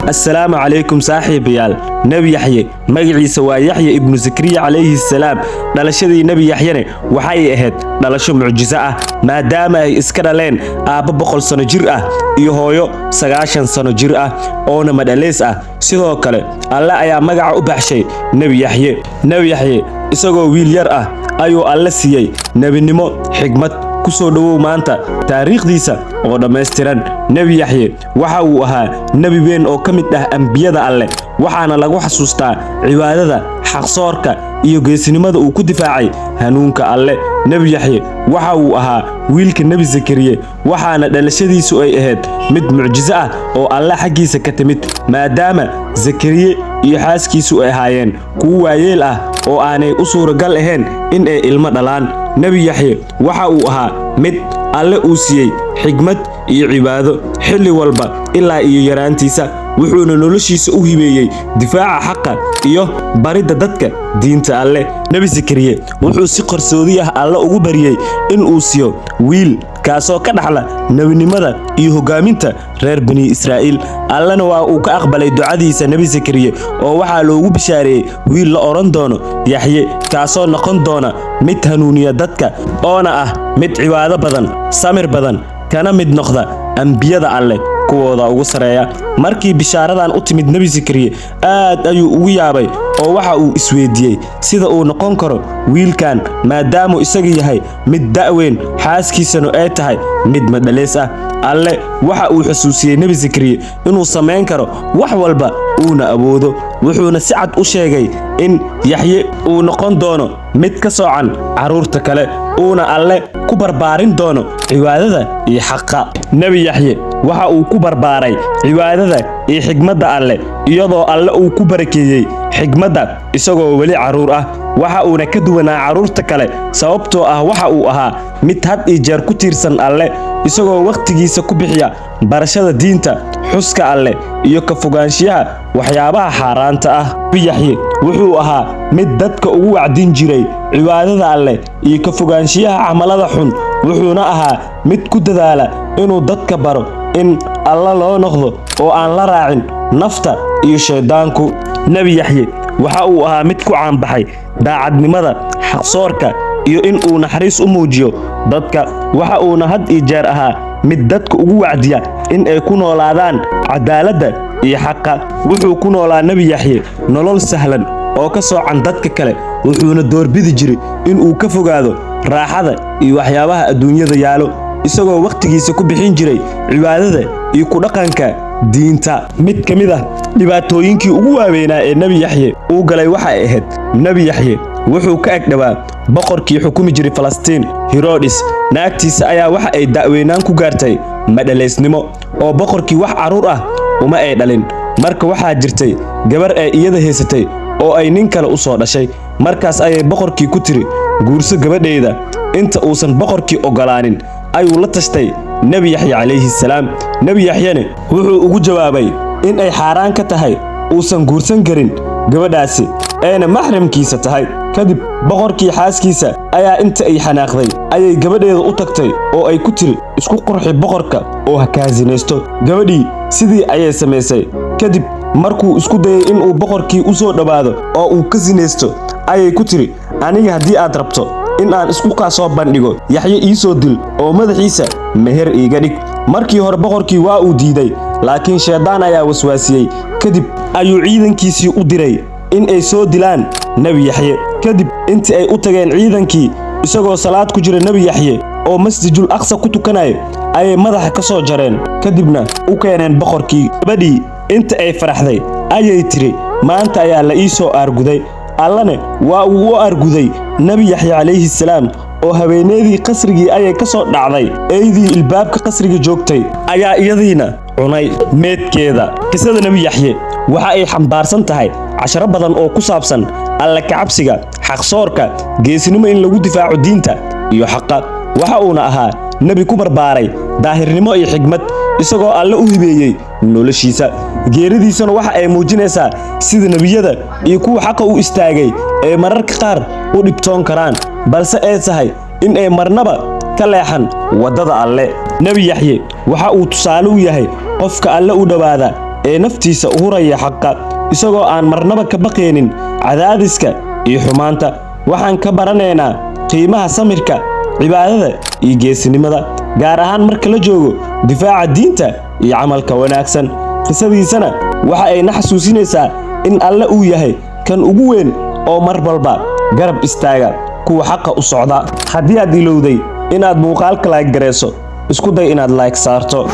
السلام عليكم صاحب يال نبي يحيى مجلس ويحيى ابن زكريا عليه السلام دلشدي نبي يحيى waxay ahayd dhalasho mucjiso ah maadaama ay iska dhaleen aaba 100 sano jir ah iyo hooyo 90 sano jir ah oo madaleys ah sidoo kale alle ayaa magaca u baxshay Nabi Yaxye isagoo wiil yar ah ayuu alle siiyay nabinimo xigmad ku soo dhawow maanta taariikhdiisa oo dhameystiran Nabi Yaxye waxa uu ahaa nabi weyn oo kamid ah anbiyada alle waxaana lagu xasuustaa cibaadada xaqsoorka iyo geesinimada uu ku difaacay hanuunka alle Nabi Yaxye waxa uu ahaa wiilka Nabi Zakariya waxaana dhalashadiisu ay ahayd mid mucjiso ah oo alle xaqiisa ka timid maadaama Zakariya iyo xaaskiisu ay ahaayeen kuwa waayeel ah oo aanay u suuragal ahayn in ay ilmo dhalaan Nabi Yaxye waxa uu ahaa mid alle uu siiyay xigmad iyo cibaado xilli walba ilaa iyo yaraantiisa wuxuuna noloshiisa u hibeeyay difaaca xaqa iyo barida dadka diinta alle Nabi Zakariya wuxuu si qarsoodi ah alle ugu bariyay in uu siiyo wiil kaasoo ka dhaxla nabinimada iyo hogaaminta reer bani Israa'iil allana waa uu ka aqbalay ducadiisa Nabi Zakariya oo waxa loogu bishaareeyay wiil la oran doono Yaxye kaasoo noqon doona mid hanuuniya dadka oona ah mid cibaado badan samir badan kana mid noqda anbiyada alle kuwooda ugu sareeya markii bishaaradan u timid Nabi Zakariya aad ayuu ugu yaabay oo waxa uu isweydiiyay sida uu noqon karo wiilkan maadaama isaga yahay mid da'weyn xaaskiisana ay tahay mid madaleys ah alle waxa uu xusuusiyay Nabi Zakariya inuu sameyn karo wax walba uuna awoodo wuxuuna si cad u sheegay in Yaxye uu noqon doono mid ka soocan caruurta kale uuna alle ku barbaarin doono cibaadada iyo xaqa Nabi Yaxye waxa uu ku barbaaray cibaadada iyo xigmadda alle iyadoo alle uu ku barakeeyay xigmadda isagoo wali caruur ah waxa uu ka duwanaa caruurta kale sababtoo ah waxa uu ahaa mid had iyo jeer ku tiirsan alle isagoo waqtigiisa ku bixiya barashada diinta xuska alle iyo ka fogaanshiyaha waxyaabaha xaaraanta ah Nabi Yaxye wuxuu ahaa mid dadka ugu wacdin jiray cibaadada alle iyo ka fogaanshiyaha camalada xun wuxuuna ahaa mid ku dadaala inuu dadka baro in alla loo noqdo oo aan la raacin nafta iyo shaydaanku Nabi Yaxye waxa uu ahaa mid ku caanbaxay daacadnimada xaqsoorka iyo in uu naxariis u muujiyo dadka waxa uu had iyo jeer ahaa mid dadka ugu wacdiya in ay ku noolaadaan cadaaladda iyo xaqa wuxuu ku noolaa Nabi Yaxye nolol sahlan oo ka soocan dadka kale wuxuuna doorbidi jiray in uu ka fogaado raaxada iyo waxyaabaha adduunyada yaalo isagoo waqtigiisa ku bixin jiray cibaadada iyo ku dhaqanka diinta mid kamid ah dhibaatooyinkii ugu waaweynaa ee Nabi Yaxye uu galay waxa ay ahayd Nabi Yaxye wuxuu ka agdhawaa boqorkii xukumi jiray Falastiin Herodes naagtiisa ayaa waxa ay da'weynaan ku gaartay madaleysnimo oo boqorkii wax caruur ah uma ay dhalin marka waxa jirtay gabar ay iyada heysatay oo ay nin kale u soo dhashay markaas ayay boqorkii ku tiri guurso gabadheeda inta uusan boqorkii ogolaanin ayuu la tashtay Nabi Yaxye alayhi salaam Nabi Yaxyene wuxuu ugu jawaabay in ay xaraan ka tahay uusan guursan karin gabadhaasi ayna mahramkiisa tahay kadib boqorkii xaaskiisa ayaa inta ay xanaaqday ayay gabadheeda u tagtay oo ay ku tiri isku qurxi boqorka oo ha kaasinaysto gabadhii sidii ayay sameysay kadib markuu isku dayay in uu boqorkii u soo dhawaado oo uu ka sinaysto ayay ku tiri aniga hadii aad rabto in aan isku kaasoo bandhigo Yaxye ii soo dil oo madaxiisa meher iiga dhig markii hore boqorkii waa uu diiday laakiin sheedaan ayaa waswaasiyay kadib ayuu ciidankiisii u diray in ay soo dilaan Nabi Yaxye kadib intii ay u tageen ciidankii isagoo salaad ku jira Nabi Yaxye oo Masjidul Aqsa ku tukanay ay madaxa ka soo jareen kadibna u keeneen boqorkii gabadhii inta ay faraxday ayay tiri maanta ayaa la ii soo aarguday allana waa uu u aarguday Nabi Yaxye alayhi salaam oo habeeneedii qasrigii ayay ka soo dhacday eedii ilbaabka qasriga joogtay ayaa iyadiina cunay meedkeeda qisada Nabi Yaxye waxa ay xambaarsan tahay casharo badan oo ku saabsan alla ka cabsiga xaqsoorka geesinimo in lagu difaaco diinta iyo xaqa waxa uu ahaa nabi ku barbaaray daahirnimo iyo xigmad isagoo alle u hibeeyay noloshiisa geeridiisana waxa ay muujinaysaa sida nabiyada iyo kuwa xaqa u istaagay ee mararka qaar u dhibtoon karaan balse ay tahay in ay marnaba ka leexan wadada alle Nabi Yaxye waxa uu tusaale u yahay qofka alle u dhawaada ee naftiisa u huraya xaqa isagoo aan marnaba ka baqaynin cadaadiska iyo xumaanta. Waxaan ka baranaynaa qiimaha samirka, cibaadada iyo geesinimada, gaar ahaan marka la joogo difaaca diinta iyo camalka wanaagsan. Qisadiisana waxa ay na xasuusinaysaa in Alle uu yahay kan ugu weyn oo mar walba garab istaaga kuwa xaqa u socda. Haddii aad ilowday inaad muuqaalka like gareyso, isku day inaad like saarto.